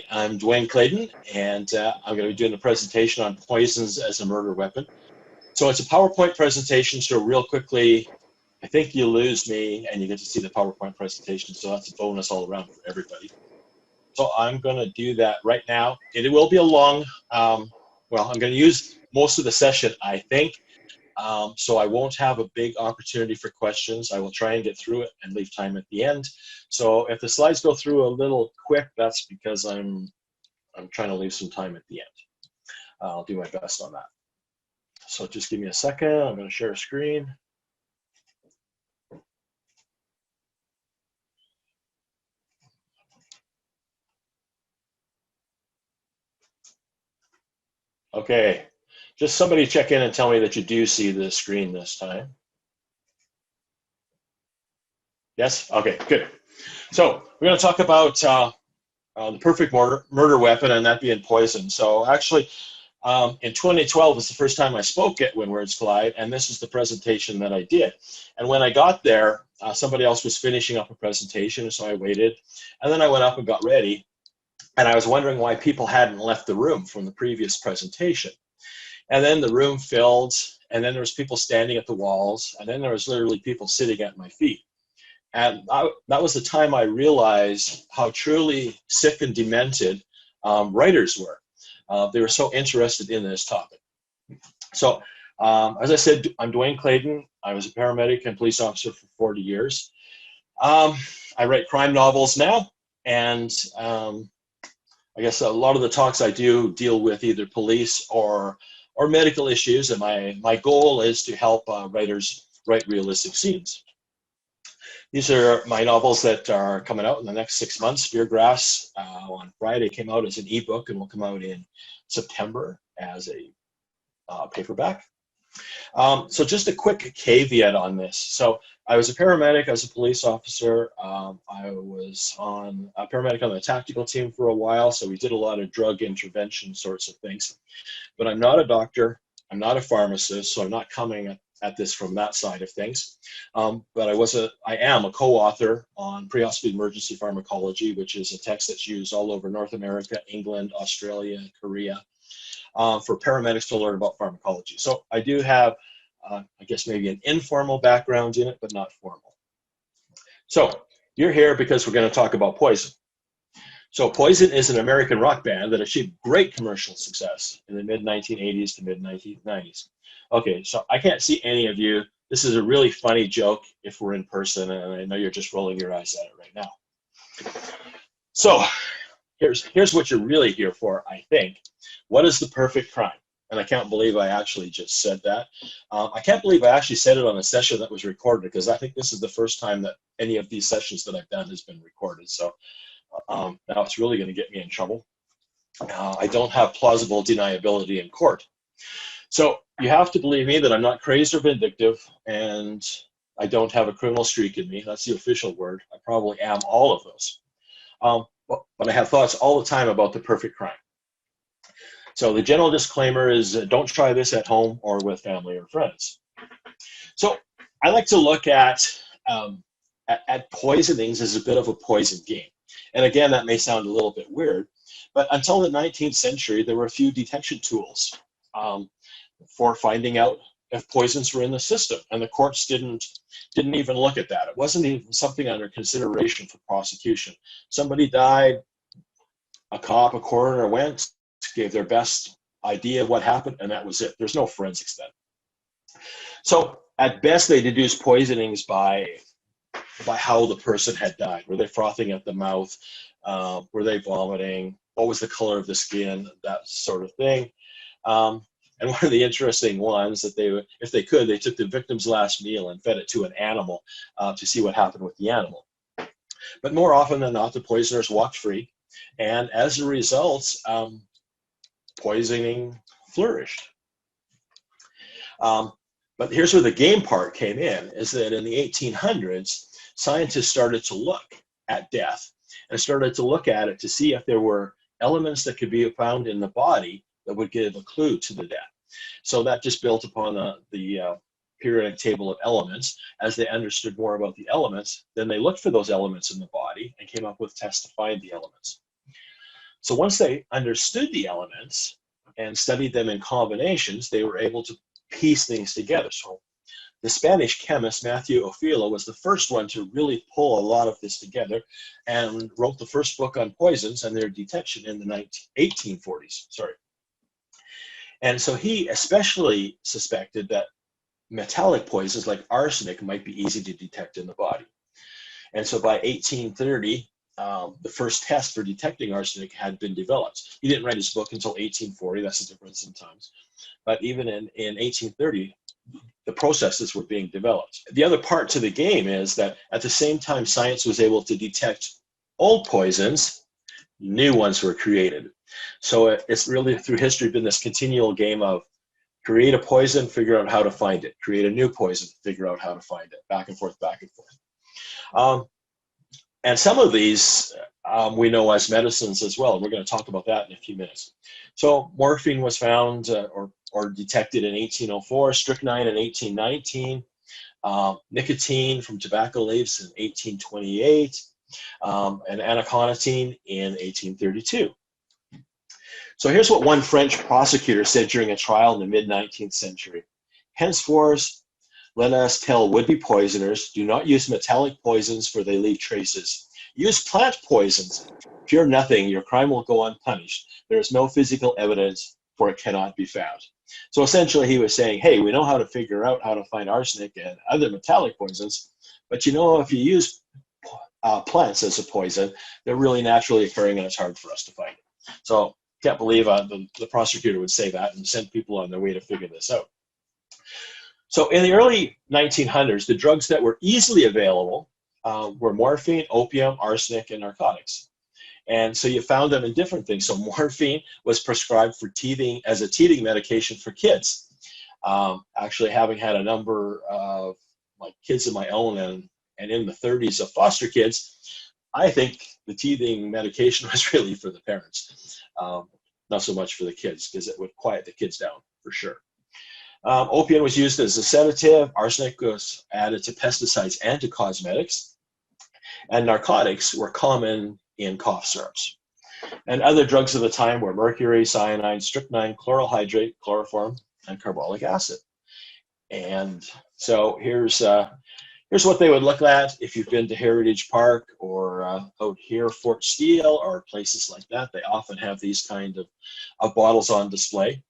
I'm Dwayne Clayden, and I'm going to be doing a presentation on poisons as a murder weapon. So it's a PowerPoint presentation, so real quickly, I think you lose me and you get to see the PowerPoint presentation, so that's a bonus all around for everybody. So I'm going to do that right now. It will be a long, well, I'm going to use most of the session, I think, so I won't have a big opportunity for questions. I will try and get through it and leave time at the end. So if the slides go through a little quick, that's because I'm trying to leave some time at the end. I'll do my best on that. So just give me a second. I'm going to share a screen. Okay, just somebody check in and tell me that you do see the screen this time. Yes? Okay, good. So we're going to talk about the perfect murder weapon, and that being poison. So actually, in 2012 was the first time I spoke at When Words Collide, and this is the presentation that I did. And when I got there, somebody else was finishing up a presentation, so I waited. And then I went up and got ready, and I was wondering why people hadn't left the room from the previous presentation. And then the room filled, and then there was people standing at the walls, and then there was literally people sitting at my feet. And that was the time I realized how truly sick and demented writers were. They were so interested in this topic. So, as I said, I'm Dwayne Clayden. I was a paramedic and police officer for 40 years. I write crime novels now, and I guess a lot of the talks I do deal with either police or medical issues, and my goal is to help writers write realistic scenes. These are my novels that are coming out in the next 6 months. Speargrass on Friday came out as an ebook and will come out in September as a paperback. So just a quick caveat on this. So I was a paramedic, I was a police officer. I was a paramedic on the tactical team for a while, so we did a lot of drug intervention sorts of things. But I'm not a doctor, I'm not a pharmacist, so I'm not coming at this from that side of things. But I am a co-author on pre-hospital emergency pharmacology, which is a text that's used all over North America, England, Australia, Korea, for paramedics to learn about pharmacology. So I do have, I guess maybe an informal background in it, but not formal. So you're here because we're going to talk about Poison. So Poison is an American rock band that achieved great commercial success in the mid-1980s to mid-1990s. Okay, so I can't see any of you. This is a really funny joke if we're in person, and I know you're just rolling your eyes at it right now. So here's what you're really here for, I think. What is the perfect crime? And I can't believe I actually just said that. I can't believe I actually said it on a session that was recorded, because I think this is the first time that any of these sessions that I've done has been recorded. So now it's really going to get me in trouble. I don't have plausible deniability in court. So you have to believe me that I'm not crazed or vindictive, and I don't have a criminal streak in me. That's the official word. I probably am all of those. But I have thoughts all the time about the perfect crime. So the general disclaimer is don't try this at home or with family or friends. So I like to look at poisonings as a bit of a poison game. And again, that may sound a little bit weird, but until the 19th century, there were a few detection tools for finding out if poisons were in the system, and the courts didn't even look at that. It wasn't even something under consideration for prosecution. Somebody died, a coroner went, gave their best idea of what happened, and that was it. There's no forensics then. So at best, they deduced poisonings by how the person had died. Were they frothing at the mouth? Were they vomiting? What was the color of the skin? That sort of thing. And one of the interesting ones that if they could, they took the victim's last meal and fed it to an animal to see what happened with the animal. But more often than not, the poisoners walked free, and as a result, poisoning flourished. But here's where the game part came in, is that in the 1800s, scientists started to look at death and started to look at it to see if there were elements that could be found in the body that would give a clue to the death. So that just built upon the periodic table of elements. As they understood more about the elements, then they looked for those elements in the body and came up with tests to find the elements. So once they understood the elements and studied them in combinations, they were able to piece things together. So the Spanish chemist Matthew Ophila was the first one to really pull a lot of this together and wrote the first book on poisons and their detection in the 1840s. And so he especially suspected that metallic poisons like arsenic might be easy to detect in the body. And so by 1830, the first test for detecting arsenic had been developed. He didn't write his book until 1840. That's the difference in times. But even in 1830, the processes were being developed. The other part to the game is that at the same time science was able to detect old poisons, new ones were created. So it's really through history been this continual game of create a poison, figure out how to find it. Create a new poison, figure out how to find it. Back and forth, back and forth. And some of these we know as medicines as well. We're going to talk about that in a few minutes. So morphine was found or detected in 1804, strychnine in 1819, nicotine from tobacco leaves in 1828, and anaconitine in 1832. So here's what one French prosecutor said during a trial in the mid-19th century. Henceforth, let us tell would-be poisoners, do not use metallic poisons for they leave traces. Use plant poisons. Fear nothing, your crime will go unpunished. There is no physical evidence, for it cannot be found. So essentially he was saying, hey, we know how to figure out how to find arsenic and other metallic poisons, but you know, if you use plants as a poison, they're really naturally occurring and it's hard for us to find it. So can't believe the prosecutor would say that and send people on their way to figure this out. So in the early 1900s, the drugs that were easily available were morphine, opium, arsenic, and narcotics. And so you found them in different things. So morphine was prescribed for teething as a teething medication for kids. Actually, having had a number of kids of my own and in the 30s of foster kids, I think the teething medication was really for the parents, not so much for the kids, because it would quiet the kids down for sure. Opium was used as a sedative. Arsenic was added to pesticides and to cosmetics. And narcotics were common in cough syrups. And other drugs of the time were mercury, cyanide, strychnine, chloral hydrate, chloroform, and carbolic acid. And so here's what they would look at if you've been to Heritage Park or out here, Fort Steele, or places like that. They often have these kind of bottles on display,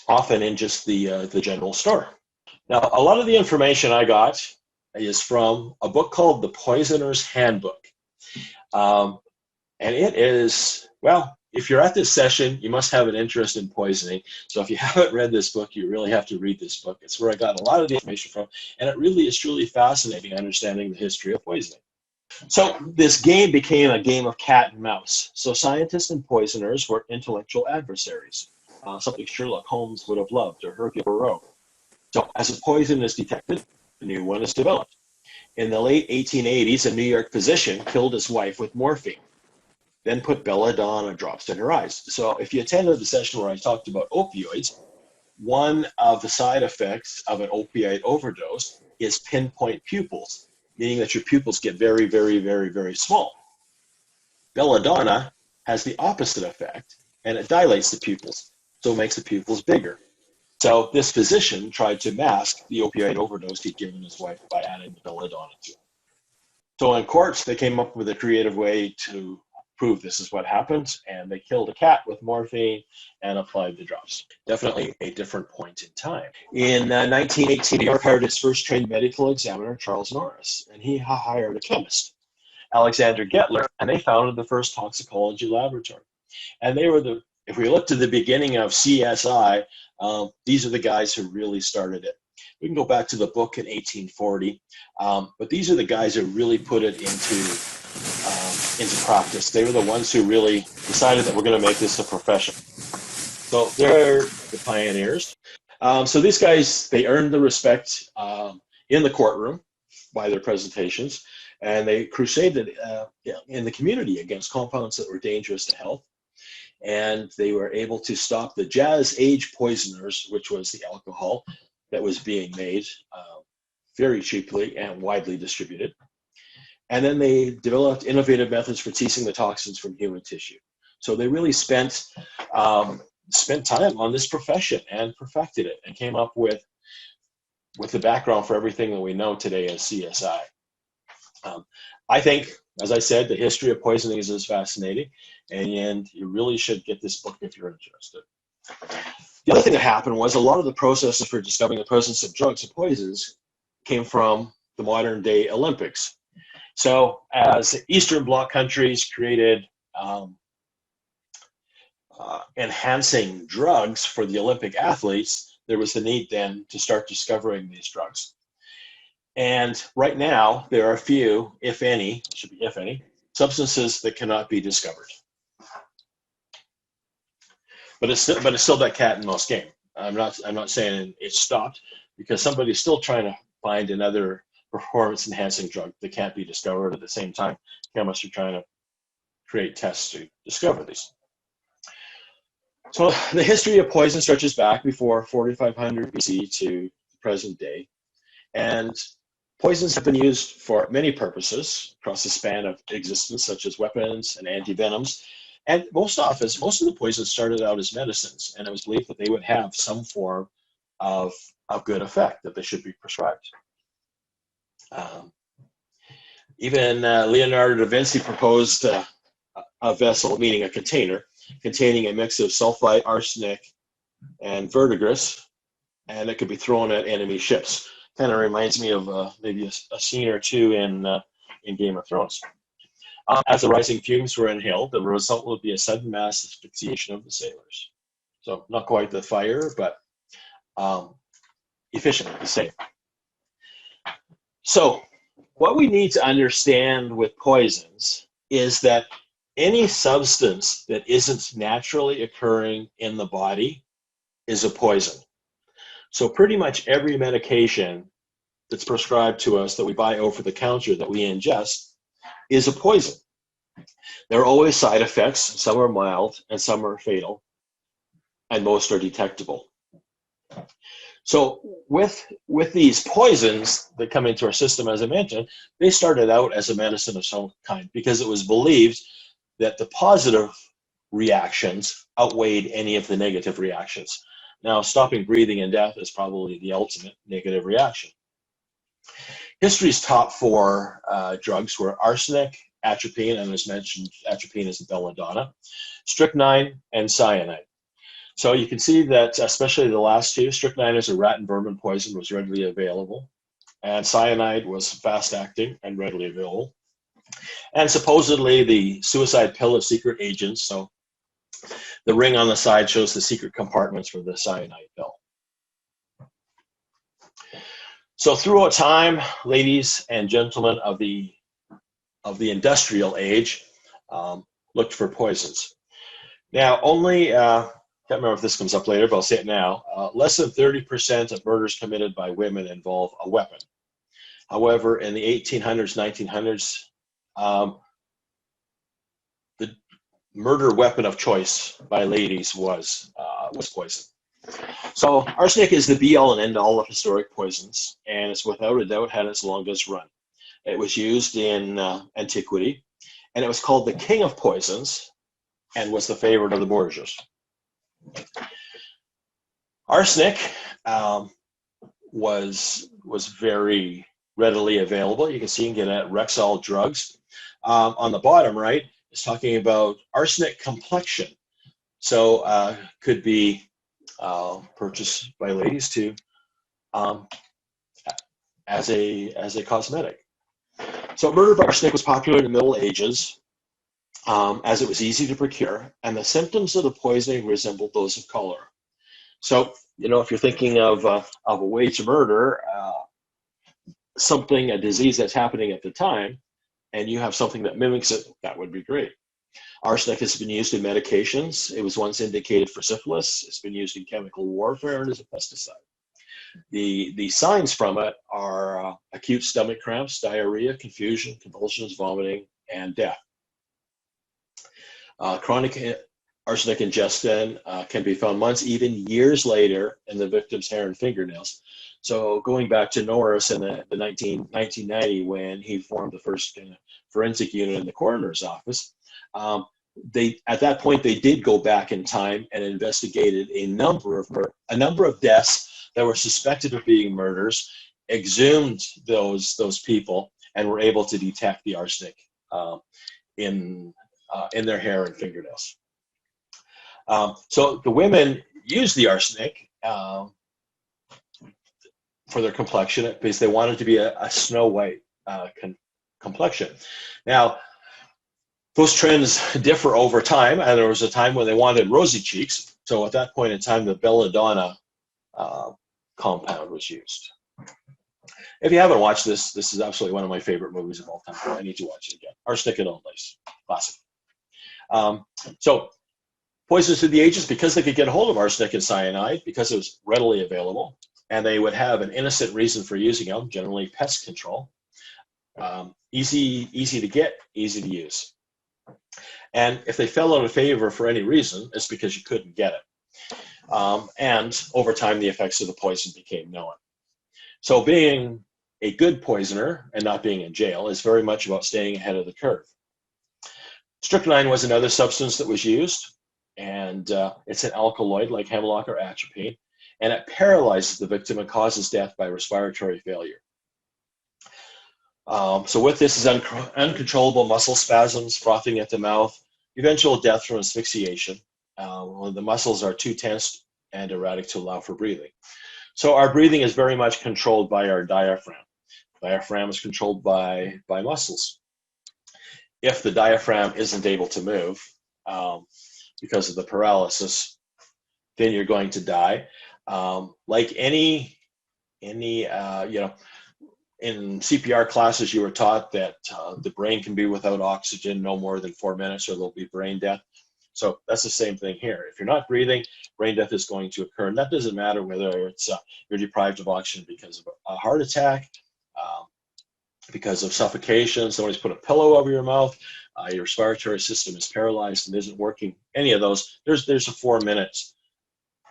often in just the general store. Now, a lot of the information I got is from a book called The Poisoner's Handbook. And it is, well, if you're at this session, you must have an interest in poisoning. So if you haven't read this book, you really have to read this book. It's where I got a lot of the information from, and it really is truly fascinating understanding the history of poisoning. So this game became a game of cat and mouse. So scientists and poisoners were intellectual adversaries, something Sherlock Holmes would have loved, or Hercule Poirot. So as a poison is detected, a new one is developed. In the late 1880s, a New York physician killed his wife with morphine, then put belladonna drops in her eyes. So if you attended the session where I talked about opioids, one of the side effects of an opioid overdose is pinpoint pupils, meaning that your pupils get very, very, very, very small. Belladonna has the opposite effect, and it dilates the pupils, so it makes the pupils bigger. So this physician tried to mask the opioid overdose he'd given his wife by adding the belladonna to it. So in courts, they came up with a creative way to prove this is what happened, and they killed a cat with morphine and applied the drops. Definitely a different point in time. In 1918, New York hired its first trained medical examiner, Charles Norris, and he hired a chemist, Alexander Gettler, and they founded the first toxicology laboratory. And they were if we look to the beginning of CSI, these are the guys who really started it. We can go back to the book in 1840, but these are the guys who really put it into practice. They were the ones who really decided that we're going to make this a profession. So they're the pioneers. So these guys, they earned the respect in the courtroom by their presentations, and they crusaded in the community against compounds that were dangerous to health. And they were able to stop the jazz age poisoners, which was the alcohol that was being made very cheaply and widely distributed. And then they developed innovative methods for teasing the toxins from human tissue. So they really spent time on this profession and perfected it and came up with the background for everything that we know today as CSI. I think, as I said, the history of poisoning is fascinating, and you really should get this book if you're interested. The other thing that happened was a lot of the processes for discovering the presence of drugs and poisons came from the modern day Olympics. So as Eastern Bloc countries created enhancing drugs for the Olympic athletes, there was the need then to start discovering these drugs. And right now, there are few, if any, it should be if any, substances that cannot be discovered. But it's still that cat and mouse game. I'm not saying it's stopped, because somebody's still trying to find another performance-enhancing drug that can't be discovered. At the same time, chemists are trying to create tests to discover these. So the history of poison stretches back before 4500 BC to the present day, and poisons have been used for many purposes across the span of existence, such as weapons and antivenoms. And most of the poisons started out as medicines, and it was believed that they would have some form of good effect, that they should be prescribed. Even Leonardo da Vinci proposed a vessel, meaning a container, containing a mix of sulfite, arsenic, and verdigris, and it could be thrown at enemy ships. Kind of reminds me of maybe a scene or two in Game of Thrones. As the rising fumes were inhaled, the result would be a sudden mass asphyxiation of the sailors. So not quite the fire, but efficient, the same. So what we need to understand with poisons is that any substance that isn't naturally occurring in the body is a poison. So pretty much every medication that's prescribed to us that we buy over the counter that we ingest is a poison. There are always side effects. Some are mild and some are fatal, and most are detectable. So with these poisons that come into our system, as I mentioned, they started out as a medicine of some kind because it was believed that the positive reactions outweighed any of the negative reactions. Now, stopping breathing and death is probably the ultimate negative reaction. History's top four drugs were arsenic, atropine, and as mentioned, atropine is the belladonna, strychnine, and cyanide. So you can see that, especially the last two, strychnine as a rat and vermin poison was readily available, and cyanide was fast-acting and readily available. And supposedly the suicide pill is secret agents, so the ring on the side shows the secret compartments for the cyanide pill. So throughout time, ladies and gentlemen of the industrial age looked for poisons. Now, only, can't remember if this comes up later, but I'll say it now, less than 30% of murders committed by women involve a weapon. However, in the 1800s, 1900s, the murder weapon of choice by ladies was poison. So arsenic is the be-all and end-all of historic poisons, and it's without a doubt had its longest run. It was used in antiquity, and it was called the king of poisons, and was the favorite of the bourgeois. Arsenic was very readily available. You can see you can get it at Rexall Drugs. On the bottom right, it's talking about arsenic complexion. So could be purchased by ladies too as a cosmetic. So murder by arsenic was popular in the Middle Ages as it was easy to procure, and the symptoms of the poisoning resembled those of cholera. So, you know, if you're thinking of a way to murder a disease that's happening at the time, and you have something that mimics it, that would be great. Arsenic has been used in medications. It was once indicated for syphilis. It's been used in chemical warfare and as a pesticide. The signs from it are acute stomach cramps, diarrhea, confusion, convulsions, vomiting, and death. Chronic arsenic ingestion can be found months, even years later in the victim's hair and fingernails. So going back to Norris in the 1990 when he formed the first forensic unit in the coroner's office, at that point they did go back in time and investigated a number of deaths that were suspected of being murders, exhumed those people, and were able to detect the arsenic in their hair and fingernails. So the women used the arsenic for their complexion because they wanted to be a snow white complexion. Now, those trends differ over time, and there was a time when they wanted rosy cheeks. So at that point in time, the belladonna compound was used. If you haven't watched this, this is absolutely one of my favorite movies of all time. I need to watch it again. Arsenic and Old Lace, classic. So poisons through the ages, because they could get a hold of arsenic and cyanide, because it was readily available, and they would have an innocent reason for using them, generally pest control. Easy to get, easy to use. And if they fell out of favor for any reason, it's because you couldn't get it. And over time, the effects of the poison became known. So being a good poisoner and not being in jail is very much about staying ahead of the curve. Strychnine was another substance that was used, and it's an alkaloid like hemlock or atropine, and it paralyzes the victim and causes death by respiratory failure. So with this is uncontrollable muscle spasms, frothing at the mouth, eventual death from asphyxiation when the muscles are too tense and erratic to allow for breathing. So our breathing is very much controlled by our diaphragm. Diaphragm is controlled by muscles. If the diaphragm isn't able to move because of the paralysis, then you're going to die. Like any in CPR classes, you were taught that the brain can be without oxygen no more than 4 minutes or there'll be brain death. So that's the same thing here. If you're not breathing, brain death is going to occur. And that doesn't matter whether it's you're deprived of oxygen because of a heart attack, because of suffocation, somebody's put a pillow over your mouth, your respiratory system is paralyzed and isn't working, any of those, there's a 4 minutes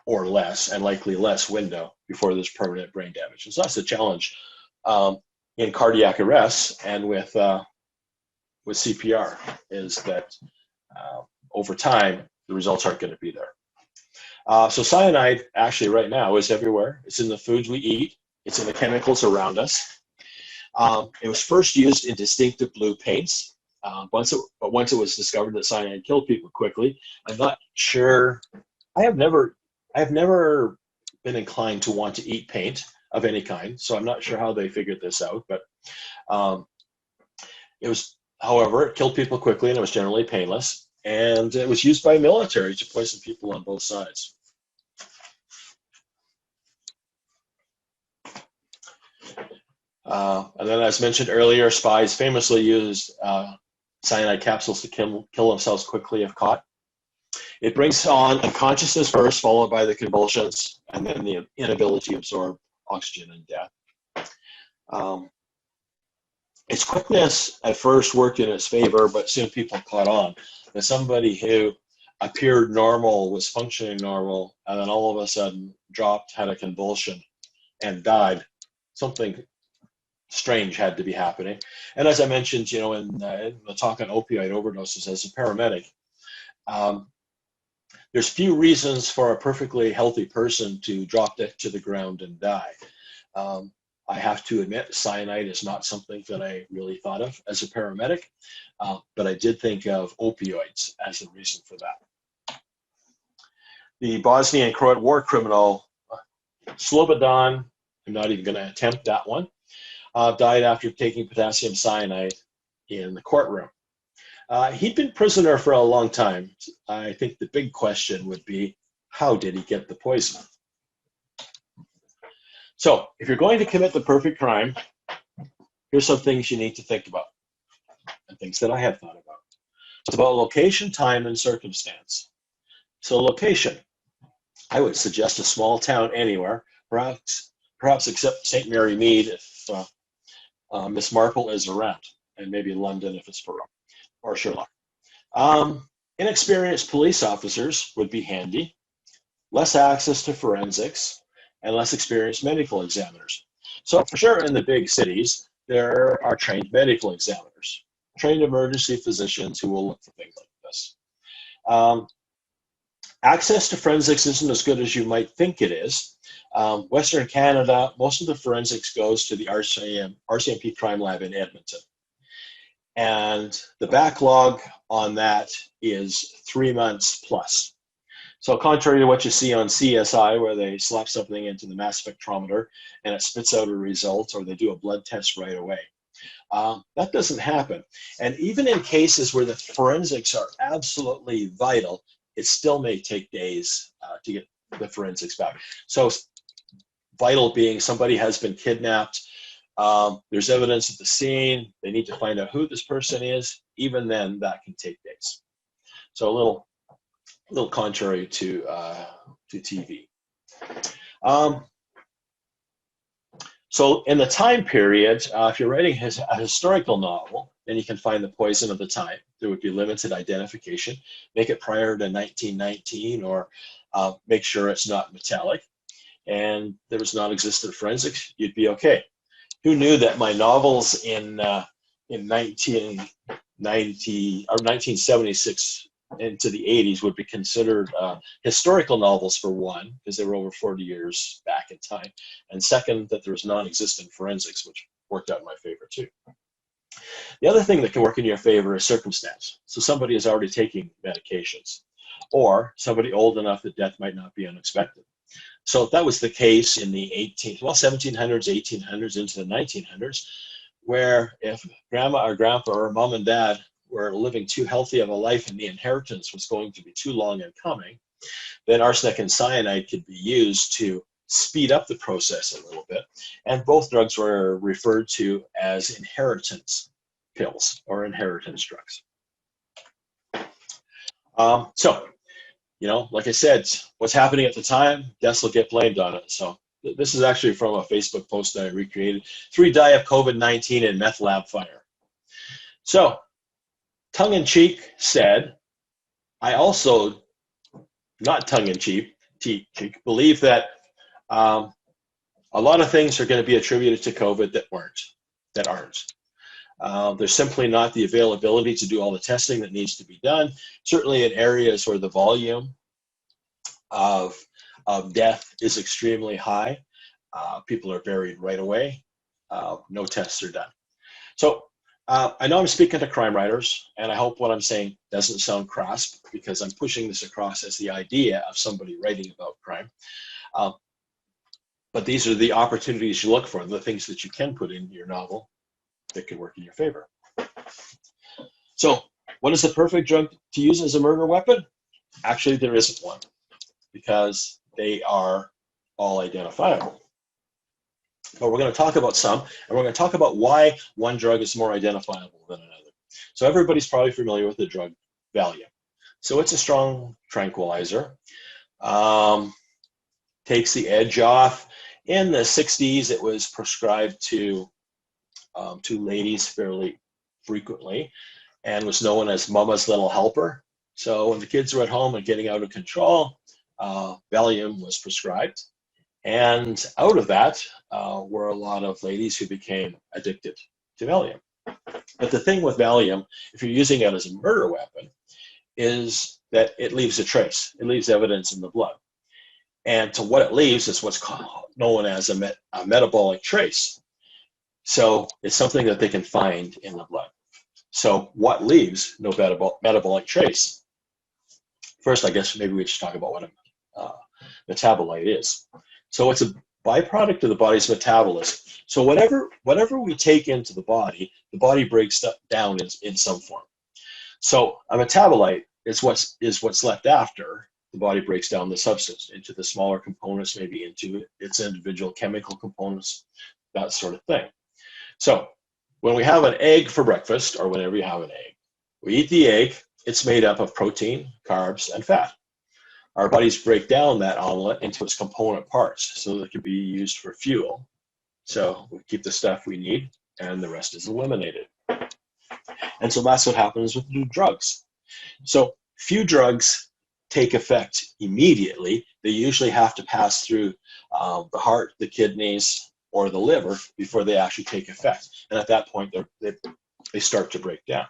or less, and likely less, window before there's permanent brain damage. And so that's the challenge in cardiac arrest and with CPR, is that over time, the results aren't going to be there. So cyanide actually right now is everywhere. It's in the foods we eat. It's in the chemicals around us. It was first used in distinctive blue paints. Once it was discovered that cyanide killed people quickly, I'm not sure. I have never been inclined to want to eat paint of any kind, so I'm not sure how they figured this out. But it was, however, it killed people quickly, and it was generally painless. And it was used by military to poison people on both sides. And then, as mentioned earlier, spies famously used cyanide capsules to kill themselves quickly if caught. It brings on unconsciousness first, followed by the convulsions, and then the inability to absorb oxygen and death. Its quickness at first worked in its favor, but soon people caught on that somebody who appeared normal, was functioning normal, and then all of a sudden dropped, had a convulsion, and died. Something strange had to be happening. And as I mentioned, in the talk on opioid overdoses, as a paramedic, there's few reasons for a perfectly healthy person to drop to the ground and die. I have to admit, cyanide is not something that I really thought of as a paramedic, but I did think of opioids as a reason for that. The Bosnian and Croat war criminal Slobodan, I'm not even going to attempt that one, died after taking potassium cyanide in the courtroom. He'd been prisoner for a long time. I think the big question would be, how did he get the poison? So if you're going to commit the perfect crime, here's some things you need to think about, and things that I have thought about. It's about location, time, and circumstance. So location, I would suggest a small town anywhere, perhaps except St. Mary Mead if Miss Marple is around, and maybe London if it's Perot or Sherlock. Inexperienced police officers would be handy, less access to forensics, and less experienced medical examiners. So for sure in the big cities, there are trained medical examiners, trained emergency physicians who will look for things like this. Access to forensics isn't as good as you might think it is. Western Canada, most of the forensics goes to the RCMP Crime Lab in Edmonton. And the backlog on that is 3 months plus. So contrary to what you see on CSI, where they slap something into the mass spectrometer and it spits out a result, or they do a blood test right away. That doesn't happen. And even in cases where the forensics are absolutely vital, it still may take days to get the forensics back. So vital being somebody has been kidnapped, there's evidence at the scene, they need to find out who this person is, even then that can take days. So a little contrary to TV. So in the time period, if you're writing a historical novel, then you can find the poison of the time. There would be limited identification. Make it prior to 1919, or make sure it's not metallic. And there was non-existent forensics, you'd be okay. Who knew that my novels in 1990 or 1976 into the 80s would be considered historical novels, for one, because they were over 40 years back in time, and second, that there was non-existent forensics, which worked out in my favor too. The other thing that can work in your favor is circumstance. So somebody is already taking medications, or somebody old enough that death might not be unexpected. So if that was the case in the 1700s, 1800s, into the 1900s, where if grandma or grandpa or mom and dad were living too healthy of a life and the inheritance was going to be too long in coming, then arsenic and cyanide could be used to speed up the process a little bit. And both drugs were referred to as inheritance pills or inheritance drugs. So, you know, like I said, what's happening at the time, deaths will get blamed on it. So this is actually from a Facebook post that I recreated. 3 die of COVID-19 in meth lab fire. So, tongue-in-cheek said, I also, not tongue-in-cheek, believe that a lot of things are going to be attributed to COVID that aren't. There's simply not the availability to do all the testing that needs to be done. Certainly in areas where the volume of death is extremely high, people are buried right away. No tests are done. So I know I'm speaking to crime writers, and I hope what I'm saying doesn't sound crass, because I'm pushing this across as the idea of somebody writing about crime. But these are the opportunities you look for, the things that you can put in your novel that could work in your favor. So what is the perfect drug to use as a murder weapon? Actually, there isn't one, because they are all identifiable. But we're going to talk about some, and we're going to talk about why one drug is more identifiable than another. So everybody's probably familiar with the drug Valium. So it's a strong tranquilizer. Takes the edge off. In the 60s, it was prescribed to ladies fairly frequently, and was known as Mama's Little Helper. So when the kids were at home and getting out of control, Valium was prescribed. And out of that were a lot of ladies who became addicted to Valium. But the thing with Valium, if you're using it as a murder weapon, is that it leaves a trace. It leaves evidence in the blood. And to what it leaves is what's known as a metabolic trace. So it's something that they can find in the blood. So what leaves no metabolic trace? First, I guess maybe we should talk about what a metabolite is. So it's a byproduct of the body's metabolism. So whatever we take into the body breaks down in some form. So a metabolite is what's left after the body breaks down the substance into the smaller components, maybe into its individual chemical components, that sort of thing. So when we have an egg for breakfast, or whenever you have an egg, we eat the egg. It's made up of protein, carbs, and fat. Our bodies break down that omelet into its component parts so that it can be used for fuel. So we keep the stuff we need, and the rest is eliminated. And so that's what happens with new drugs. So few drugs take effect immediately. They usually have to pass through the heart, the kidneys, or the liver before they actually take effect. And at that point, they start to break down.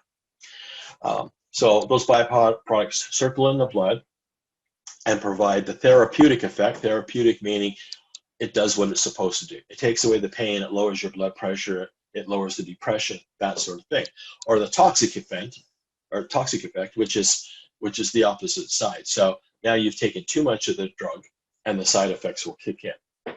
So those byproducts circle in the blood and provide the therapeutic effect. Therapeutic meaning it does what it's supposed to do. It takes away the pain, it lowers your blood pressure, it lowers the depression, that sort of thing. Or the toxic effect, which is the opposite side. So now you've taken too much of the drug and the side effects will kick in.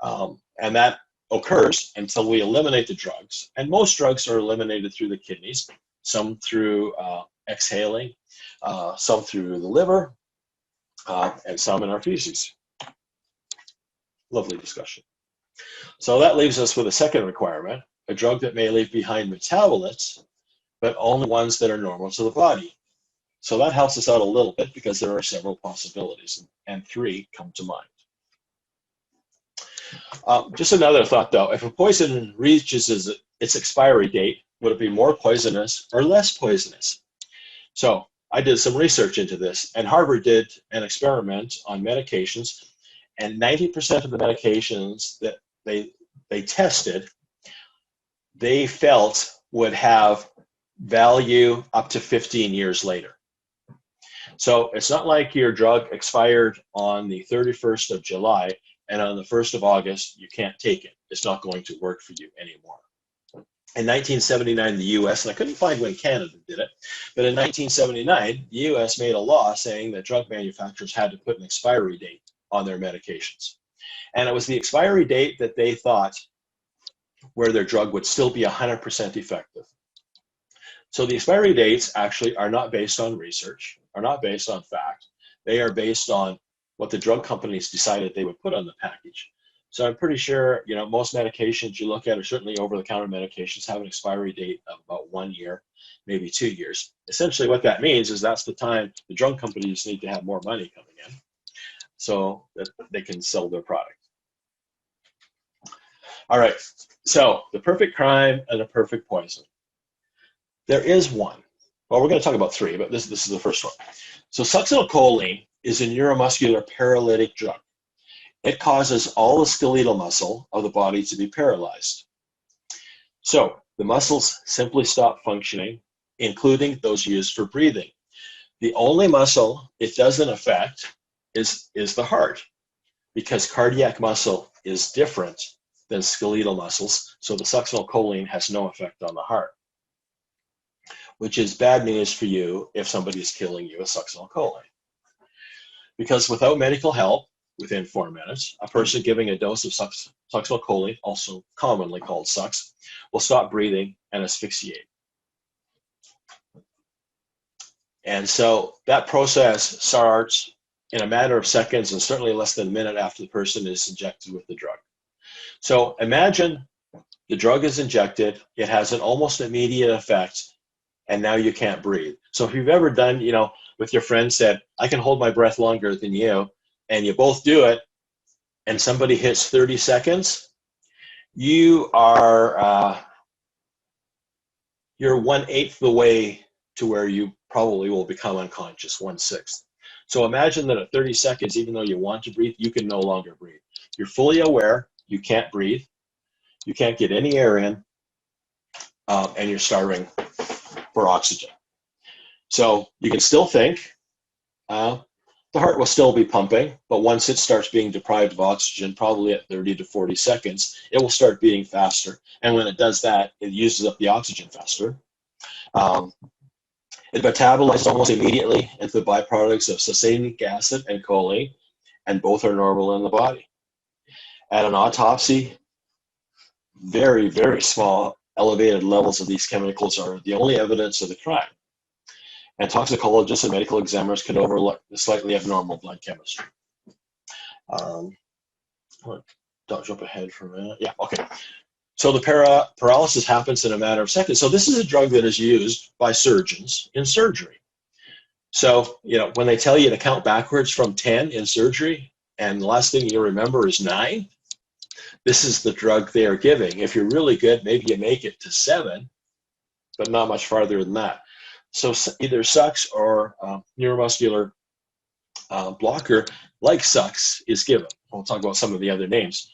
And that occurs until we eliminate the drugs. And most drugs are eliminated through the kidneys, some through exhaling, some through the liver, and some in our feces. Lovely discussion. So that leaves us with a second requirement, a drug that may leave behind metabolites, but only ones that are normal to the body. So that helps us out a little bit because there are several possibilities, and 3 come to mind. Just another thought though, if a poison reaches its expiry date, would it be more poisonous or less poisonous? So I did some research into this, and Harvard did an experiment on medications, and 90% of the medications that they tested, they felt would have value up to 15 years later. So it's not like your drug expired on the 31st of July and on the 1st of August, you can't take it. It's not going to work for you anymore. In 1979, the US, and I couldn't find when Canada did it, but in 1979, the US made a law saying that drug manufacturers had to put an expiry date on their medications. And it was the expiry date that they thought where their drug would still be 100% effective. So the expiry dates actually are not based on research, are not based on fact. They are based on what the drug companies decided they would put on the package. So I'm pretty sure, most medications you look at, or certainly over-the-counter medications, have an expiry date of about 1 year, maybe 2 years. Essentially what that means is that's the time the drug companies need to have more money coming in so that they can sell their product. All right, so the perfect crime and the perfect poison. There is one. Well, we're going to talk about 3, but this is the first one. So succinylcholine is a neuromuscular paralytic drug. It causes all the skeletal muscle of the body to be paralyzed. So the muscles simply stop functioning, including those used for breathing. The only muscle it doesn't affect is the heart, because cardiac muscle is different than skeletal muscles, so the succinylcholine has no effect on the heart, which is bad news for you if somebody is killing you with succinylcholine. Because without medical help, within 4 minutes, a person giving a dose of succinylcholine, also commonly called Sux, will stop breathing and asphyxiate. And so that process starts in a matter of seconds and certainly less than a minute after the person is injected with the drug. So imagine the drug is injected, it has an almost immediate effect, and now you can't breathe. So if you've ever done, with your friend said, I can hold my breath longer than you, and you both do it, and somebody hits 30 seconds, you are, you're 1/8 the way to where you probably will become unconscious, 1/6. So imagine that at 30 seconds, even though you want to breathe, you can no longer breathe. You're fully aware, you can't breathe, you can't get any air in, and you're starving for oxygen. So you can still think, the heart will still be pumping, but once it starts being deprived of oxygen, probably at 30 to 40 seconds, it will start beating faster. And when it does that, it uses up the oxygen faster. It metabolizes almost immediately into the byproducts of succinic acid and choline, and both are normal in the body. At an autopsy, very, very small elevated levels of these chemicals are the only evidence of the crime. And toxicologists and medical examiners can overlook the slightly abnormal blood chemistry. Don't jump ahead for a minute. Yeah, okay. So the paralysis happens in a matter of seconds. So this is a drug that is used by surgeons in surgery. So, when they tell you to count backwards from 10 in surgery, and the last thing you remember is 9, this is the drug they are giving. If you're really good, maybe you make it to 7, but not much farther than that. So either Sux or neuromuscular blocker like Sux is given. We'll talk about some of the other names.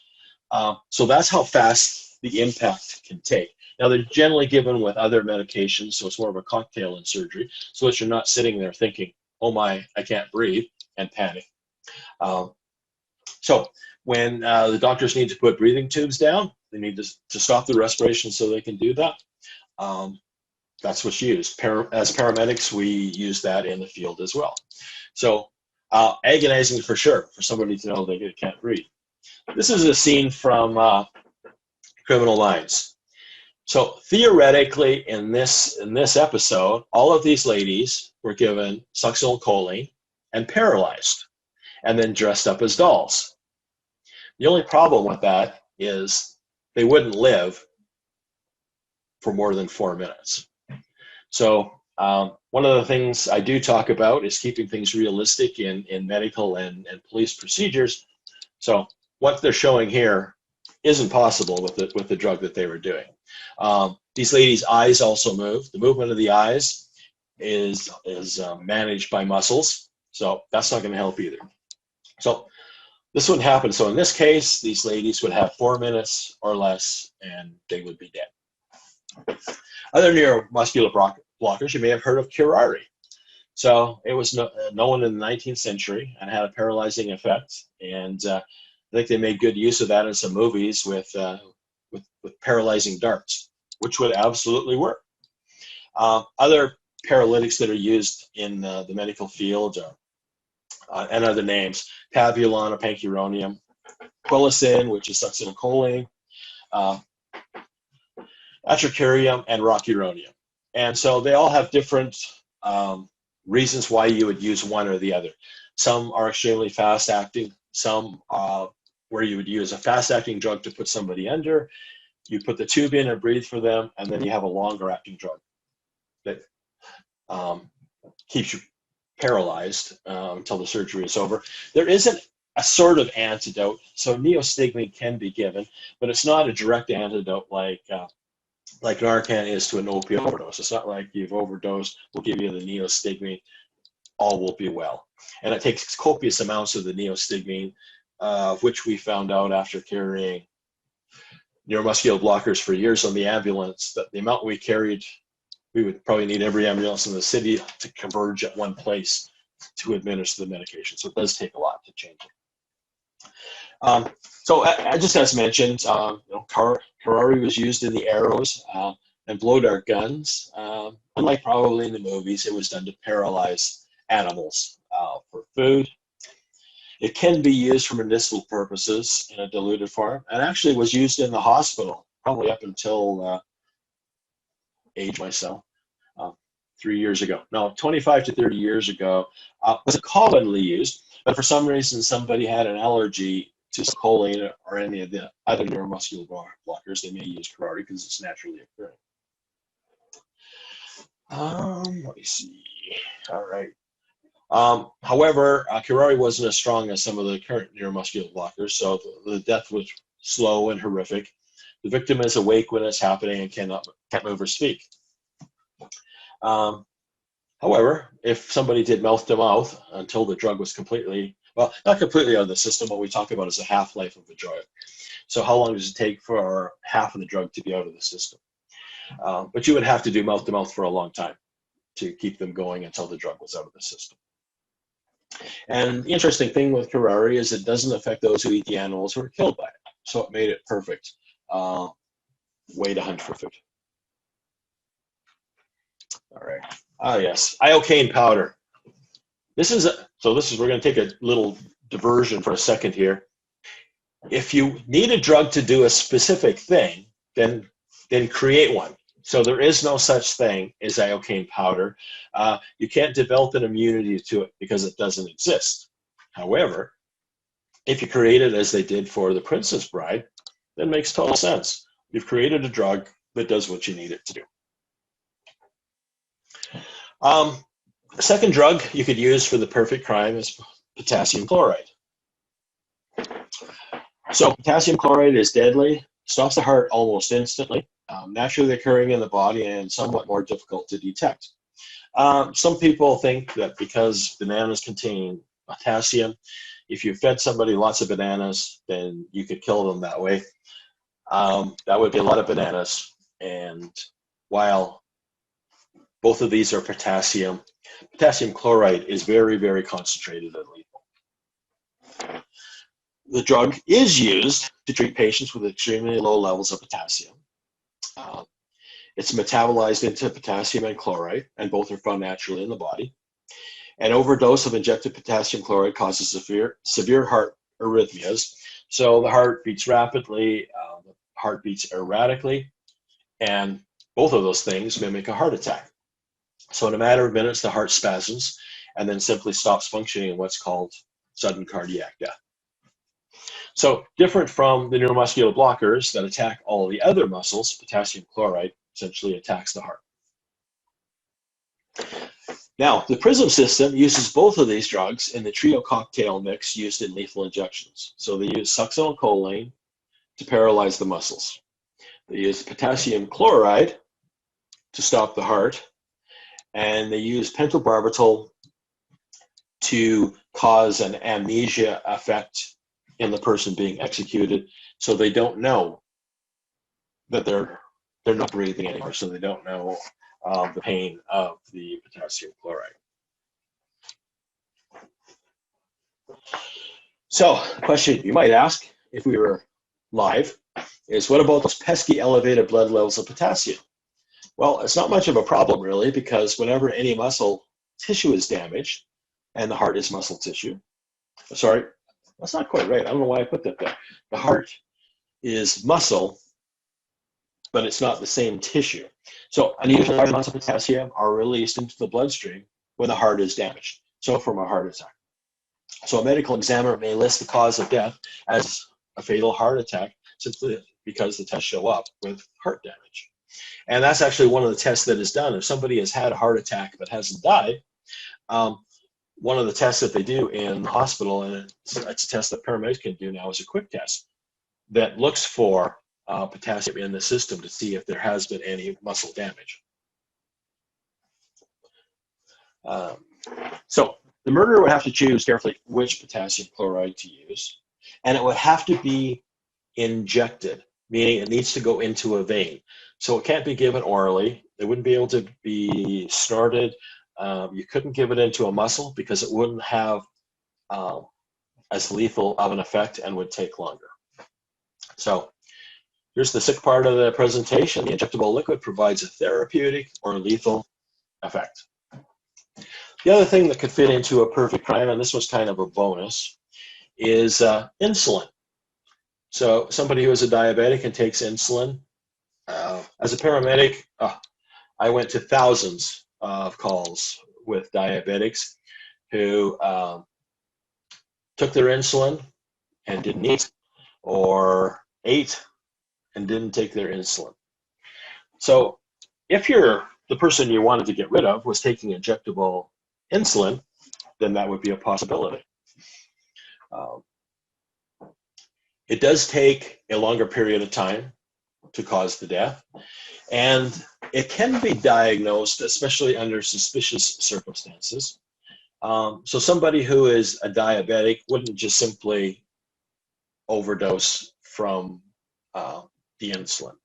So that's how fast the impact can take. Now, they're generally given with other medications, so it's more of a cocktail in surgery, so that you're not sitting there thinking, oh my, I can't breathe, and panic. So when the doctors need to put breathing tubes down, they need to stop the respiration so they can do that. That's what's used. As paramedics, we use that in the field as well. So agonizing for sure for somebody to know they can't breathe. This is a scene from Criminal Minds. So theoretically, in this episode, all of these ladies were given succinylcholine and paralyzed, and then dressed up as dolls. The only problem with that is they wouldn't live for more than 4 minutes. So one of the things I do talk about is keeping things realistic in medical and police procedures. So what they're showing here isn't possible with the drug that they were doing. These ladies' eyes also move. The movement of the eyes is managed by muscles, so that's not going to help either. So this wouldn't happen. So in this case, these ladies would have 4 minutes or less, and they would be dead. Other neuromuscular blockers, you may have heard of curare. So it was known in the 19th century and had a paralyzing effect, and I think they made good use of that in some movies with paralyzing darts, which would absolutely work. Other paralytics that are used in the medical field and other names: Tavulon or pancuronium, Quercetin, which is succinylcholine, atracurium, and rocuronium. And so they all have different reasons why you would use one or the other. Some are extremely fast-acting. Some where you would use a fast-acting drug to put somebody under. You put the tube in and breathe for them, and then you have a longer-acting drug that keeps you paralyzed until the surgery is over. There isn't a sort of antidote, so neostigmine can be given, but it's not a direct antidote like Narcan is to an opioid overdose. It's not like you've overdosed, we'll give you the neostigmine, all will be well. And it takes copious amounts of the neostigmine, which we found out after carrying neuromuscular blockers for years on the ambulance, that the amount we carried, we would probably need every ambulance in the city to converge at one place to administer the medication. So it does take a lot to change it. So just as mentioned, curare was used in the arrows and blow dart guns. Unlike probably in the movies, it was done to paralyze animals for food. It can be used for medicinal purposes in a diluted form, and actually was used in the hospital probably up until age myself, 3 years ago. No, 25 to 30 years ago, was commonly used, but for some reason somebody had an allergy to choline or any of the other neuromuscular blockers. They may use curare because it's naturally occurring. Let me see. All right. However, curare wasn't as strong as some of the current neuromuscular blockers, so the death was slow and horrific. The victim is awake when it's happening and can't move or speak. However, if somebody did mouth to mouth until the drug was completely, well, not completely out of the system, what we talk about is the half-life of the drug. So how long does it take for half of the drug to be out of the system? But you would have to do mouth to mouth for a long time to keep them going until the drug was out of the system. And the interesting thing with curare is it doesn't affect those who eat the animals who are killed by it. So it made it perfect way to hunt for food. All right. Ah, yes. Iocane powder. We're going to take a little diversion for a second here. If you need a drug to do a specific thing, then create one. So there is no such thing as iocane powder. You can't develop an immunity to it because it doesn't exist. However, if you create it as they did for the Princess Bride, that makes total sense. You've created a drug that does what you need it to do. The second drug you could use for the perfect crime is potassium chloride. So potassium chloride is deadly, stops the heart almost instantly, naturally occurring in the body and somewhat more difficult to detect. Some people think that because bananas contain potassium, if you fed somebody lots of bananas, then you could kill them that way. That would be a lot of bananas, And while both of these are potassium chloride is very, very concentrated and lethal. The drug is used to treat patients with extremely low levels of potassium. It's metabolized into potassium and chloride, and both are found naturally in the body. An overdose of injected potassium chloride causes severe heart arrhythmias. So the heart beats rapidly, the heart beats erratically, and both of those things mimic a heart attack. So in a matter of minutes, the heart spasms and then simply stops functioning in what's called sudden cardiac death. So different from the neuromuscular blockers that attack all the other muscles, potassium chloride essentially attacks the heart. Now, the PRISM system uses both of these drugs in the trio cocktail mix used in lethal injections. So they use succinylcholine to paralyze the muscles. They use potassium chloride to stop the heart, and they use pentobarbital to cause an amnesia effect in the person being executed, so they don't know that they're not breathing anymore, so they don't know the pain of the potassium chloride. So the question you might ask if we were live is, what about those pesky elevated blood levels of potassium? Well, it's not much of a problem really, because whenever any muscle tissue is damaged, and the heart is muscle tissue, sorry, that's not quite right. I don't know why I put that there. The heart is muscle, but it's not the same tissue. So unusually large amounts of potassium are released into the bloodstream when the heart is damaged, so from a heart attack. So a medical examiner may list the cause of death as a fatal heart attack simply because the tests show up with heart damage. And that's actually one of the tests that is done. If somebody has had a heart attack but hasn't died, one of the tests that they do in the hospital, and it's a test that paramedics can do now, is a quick test that looks for potassium in the system to see if there has been any muscle damage. So the murderer would have to choose carefully which potassium chloride to use, and it would have to be injected, meaning it needs to go into a vein. So it can't be given orally. It wouldn't be able to be snorted. You couldn't give it into a muscle because it wouldn't have as lethal of an effect and would take longer. So here's the sick part of the presentation. The injectable liquid provides a therapeutic or lethal effect. The other thing that could fit into a perfect crime, and this was kind of a bonus, is insulin. So somebody who is a diabetic and takes insulin, as a paramedic, I went to thousands of calls with diabetics who took their insulin and didn't eat, or ate and didn't take their insulin. So if you're the person you wanted to get rid of was taking injectable insulin, then that would be a possibility. It does take a longer period of time to cause the death, and it can be diagnosed, especially under suspicious circumstances. So somebody who is a diabetic wouldn't just simply overdose from the insulin.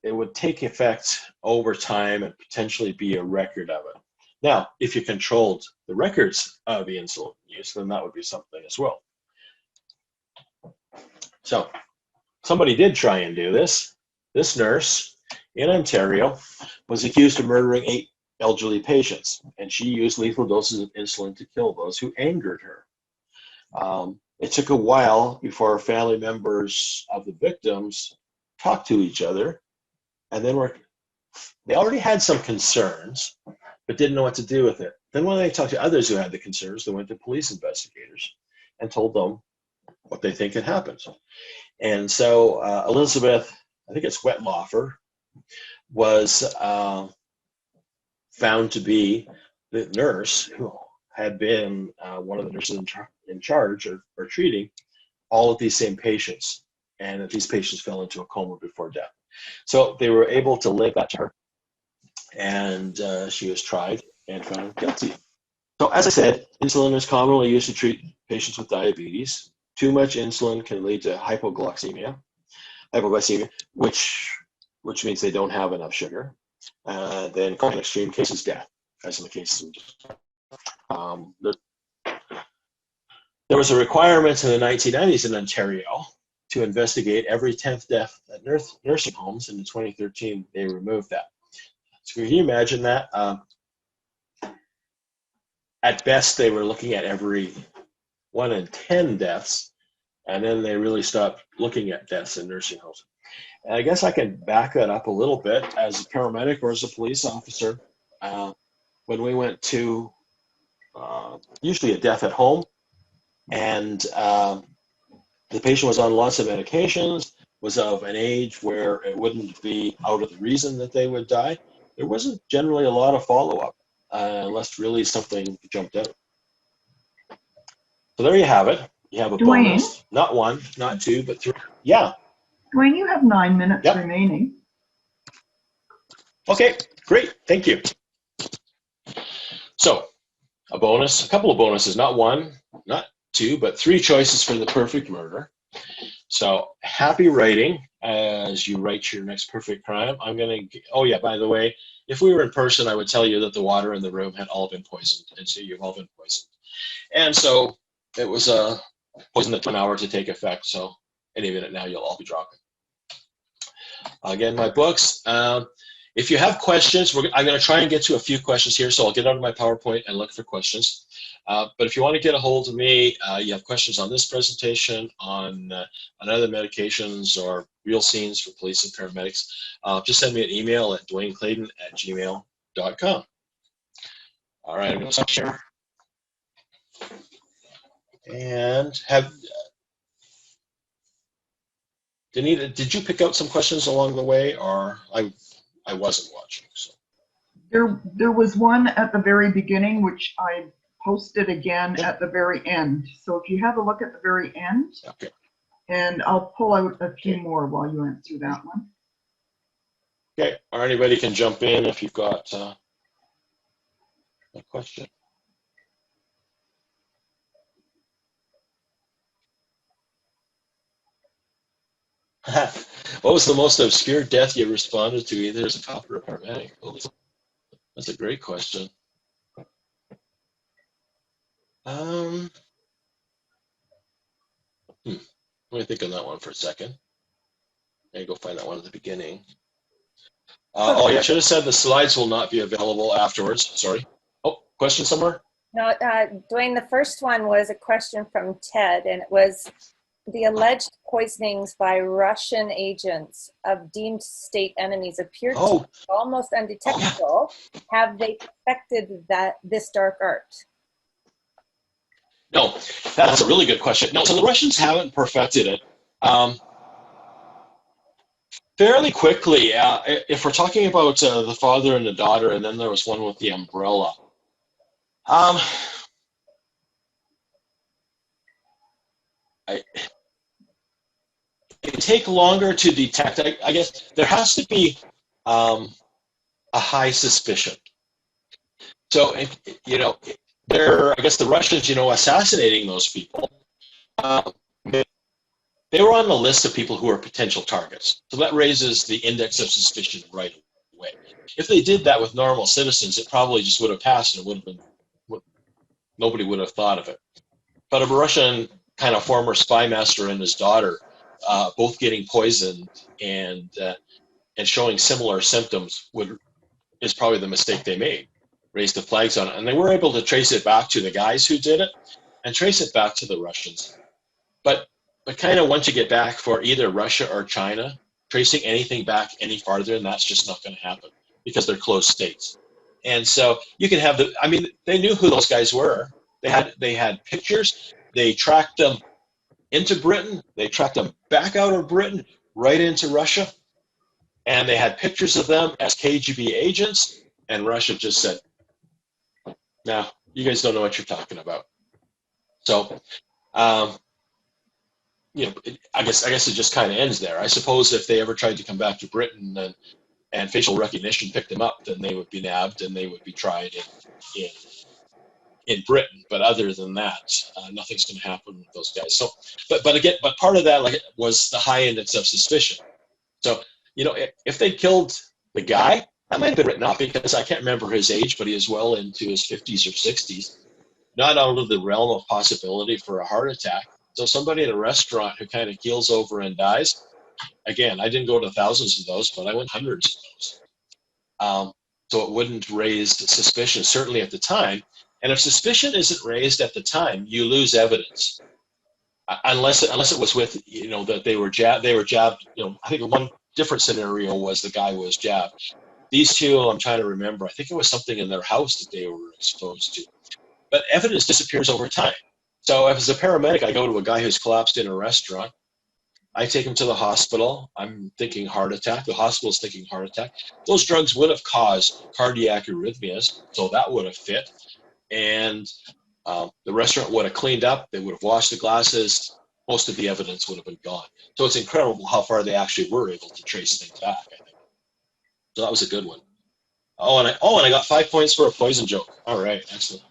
It would take effect over time and potentially be a record of it. Now, if you controlled the records of the insulin use, then that would be something as well. So somebody did try and do this. This nurse in Ontario was accused of murdering 8 elderly patients, and she used lethal doses of insulin to kill those who angered her. It took a while before family members of the victims talked to each other, and then they already had some concerns, but didn't know what to do with it. Then when they talked to others who had the concerns, they went to police investigators and told them what they think had happened. And so Elizabeth, I think it's Wettlaufer, was found to be the nurse who had been one of the nurses in charge or treating all of these same patients, and that these patients fell into a coma before death. So they were able to link that to her, and she was tried and found guilty. So as I said, insulin is commonly used to treat patients with diabetes. Too much insulin can lead to hypoglycemia. hypoglycemia, which means they don't have enough sugar. Then in extreme cases, death, as in the case of there was a requirement in the 1990s in Ontario to investigate every 10th death at nursing homes, and in 2013 they removed that. So can you imagine that? At best, they were looking at every 1 in 10 deaths, and then they really stopped looking at deaths in nursing homes. And I guess I can back that up a little bit. As a paramedic or as a police officer, when we went to usually a death at home, and the patient was on lots of medications, was of an age where it wouldn't be out of the reason that they would die, there wasn't generally a lot of follow-up unless really something jumped out. So there you have it. You have a Dwayne? bonus, not 1, not 2, but 3. Yeah. Dwayne, you have 9 minutes Yep. remaining. Okay, great. Thank you. So a bonus, a couple of bonuses, not 1, not 2, but 3 choices for the perfect murder. So happy writing as you write your next perfect crime. I'm going to, oh yeah, by the way, if we were in person, I would tell you that the water in the room had all been poisoned, and so you've all been poisoned. And so it was a poison that took an hour to take effect, so any minute now you'll all be dropping. Again, my books. If you have questions, I'm going to try and get to a few questions here, so I'll get out of my PowerPoint and look for questions. But if you want to get a hold of me, you have questions on this presentation, on other medications or real scenes for police and paramedics, just send me an email at dwayneclayden@gmail.com. All right, I'm going to stop here. And Danita, did you pick out some questions along the way, or I wasn't watching? So There was one at the very beginning, which I posted again at the very end. So if you have a look at the very end, okay. And I'll pull out a few more while you answer that one. Okay, or anybody can jump in if you've got a question. What was the most obscure death you responded to, either as a cop or a paramedic? That's a great question. Let me think on that one for a second. Maybe go find that one at the beginning. Oh yeah, I should have said the slides will not be available afterwards. Sorry. Oh, question somewhere? No, Dwayne, the first one was a question from Ted, and it was the alleged poisonings by Russian agents of deemed state enemies appeared to be almost undetectable. Have they perfected this dark art? No, that's a really good question. No, so the Russians haven't perfected it. Fairly quickly, if we're talking about the father and the daughter, and then there was one with the umbrella. It take longer to detect. I guess there has to be a high suspicion. So, I guess the Russians, assassinating those people, they were on the list of people who are potential targets. So that raises the index of suspicion right away. If they did that with normal citizens, it probably just would have passed and it would have been, nobody would have thought of it. But a Russian kind of former spy master and his daughter, both getting poisoned and showing similar symptoms is probably the mistake they made. Raised the flags on it. And they were able to trace it back to the guys who did it and trace it back to the Russians. But kind of once you get back for either Russia or China, tracing anything back any farther, and that's just not going to happen because they're closed states. And so you can have they knew who those guys were. They had pictures. They tracked them into Britain. They tracked them back out of Britain, right into Russia. And they had pictures of them as KGB agents. And Russia just said, no, you guys don't know what you're talking about. So, I guess it just kind of ends there. I suppose if they ever tried to come back to Britain and facial recognition picked them up, then they would be nabbed and they would be tried in Britain, but other than that, nothing's going to happen with those guys. So, but part of that was the high index of suspicion. So, if they killed the guy, that might have been written off because I can't remember his age, but he is well into his 50s or 60s. Not out of the realm of possibility for a heart attack. So somebody in a restaurant who kind of keels over and dies, again, I didn't go to thousands of those, but I went hundreds of those. So it wouldn't raise suspicion, certainly at the time. And if suspicion isn't raised at the time, you lose evidence. Unless it was with, that they were jabbed. I think one different scenario was the guy was jabbed. These two, I'm trying to remember, I think it was something in their house that they were exposed to. But evidence disappears over time. So if as a paramedic, I go to a guy who's collapsed in a restaurant, I take him to the hospital. I'm thinking heart attack. The hospital's thinking heart attack. Those drugs would have caused cardiac arrhythmias, so that would have fit. And the restaurant would have cleaned up. They would have washed the glasses. Most of the evidence would have been gone. So it's incredible how far they actually were able to trace things back, I think. So that was a good one. And I got 5 points for a poison joke. All right, excellent.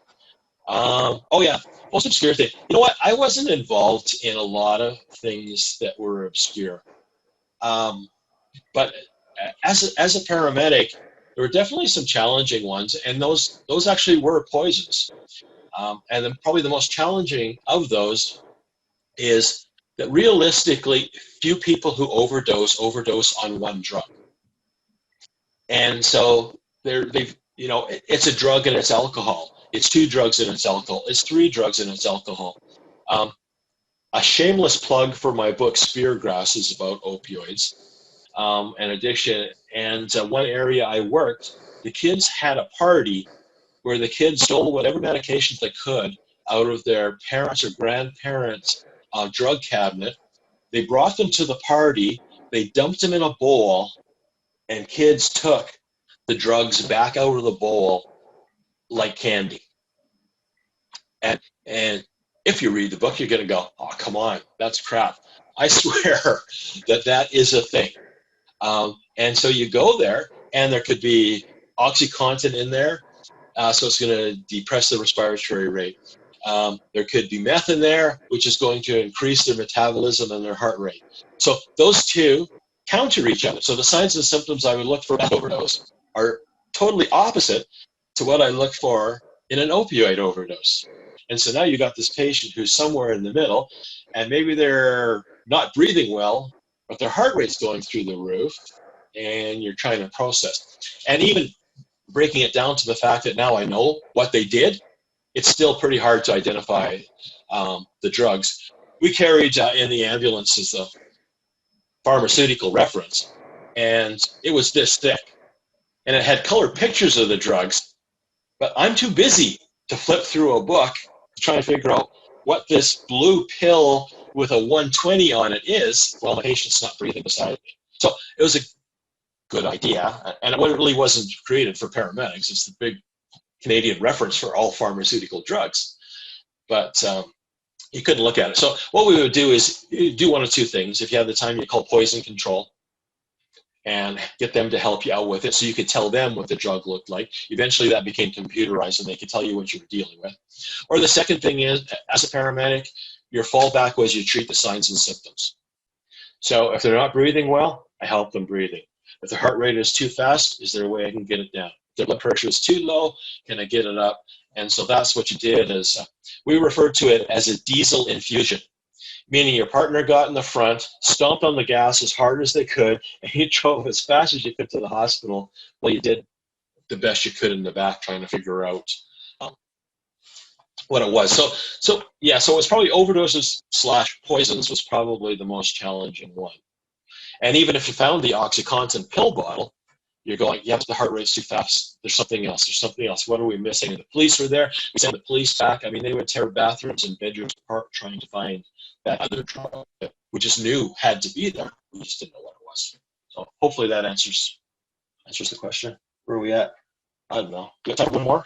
Most obscure thing. You know what? I wasn't involved in a lot of things that were obscure. But as a paramedic, there were definitely some challenging ones, and those actually were poisons. And then probably the most challenging of those is that realistically, few people who overdose on one drug. And so it's a drug and it's alcohol. It's 2 drugs and it's alcohol. It's 3 drugs and it's alcohol. A shameless plug for my book, Speargrass, is about opioids and addiction. And one area I worked, the kids had a party where the kids stole whatever medications they could out of their parents' or grandparents' drug cabinet. They brought them to the party. They dumped them in a bowl, and kids took the drugs back out of the bowl like candy. And if you read the book, you're going to go, oh, come on, that's crap. I swear that is a thing. And so you go there, and there could be OxyContin in there, so it's going to depress the respiratory rate. There could be meth in there, which is going to increase their metabolism and their heart rate. So those two counter each other. So the signs and symptoms I would look for in overdose are totally opposite to what I look for in an opioid overdose. And so now you got this patient who's somewhere in the middle, and maybe they're not breathing well, but their heart rate's going through the roof, and you're trying to process. And even breaking it down to the fact that now I know what they did, it's still pretty hard to identify the drugs. We carried in the ambulances a pharmaceutical reference, and it was this thick. And it had colored pictures of the drugs, but I'm too busy to flip through a book to try and figure out what this blue pill with a 120 on it is while the patient's not breathing beside me. So it was a good idea, and it really wasn't created for paramedics. It's the big Canadian reference for all pharmaceutical drugs. But you couldn't look at it. So what we would do is do one of 2 things. If you have the time, you call poison control and get them to help you out with it so you could tell them what the drug looked like. Eventually that became computerized and they could tell you what you were dealing with. Or the second thing is, as a paramedic, your fallback was you treat the signs and symptoms. So if they're not breathing well, I help them breathing. If the heart rate is too fast, is there a way I can get it down? If the blood pressure is too low, can I get it up? And so that's what you did. Is we referred to it as a diesel infusion, meaning your partner got in the front, stomped on the gas as hard as they could, and you drove as fast as you could to the hospital. Well, you did the best you could in the back trying to figure out what it was. So it was probably overdoses / poisons was probably the most challenging one. And even if you found the OxyContin pill bottle, you're going, yeah, the heart rate's too fast. There's something else. What are we missing? And the police were there. We sent the police back. I mean, they would tear bathrooms and bedrooms apart trying to find that other drug that we just knew had to be there. We just didn't know what it was. So hopefully that answers the question. Where are we at? I don't know. Do you have time for one more?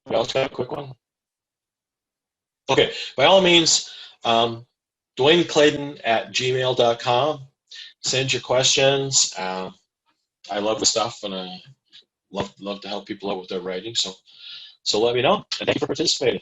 Anybody else got a quick one? Okay, by all means, Dwayne Clayden at gmail.com. Send your questions. I love the stuff, and I love to help people out with their writing. So So let me know, and thank you for participating.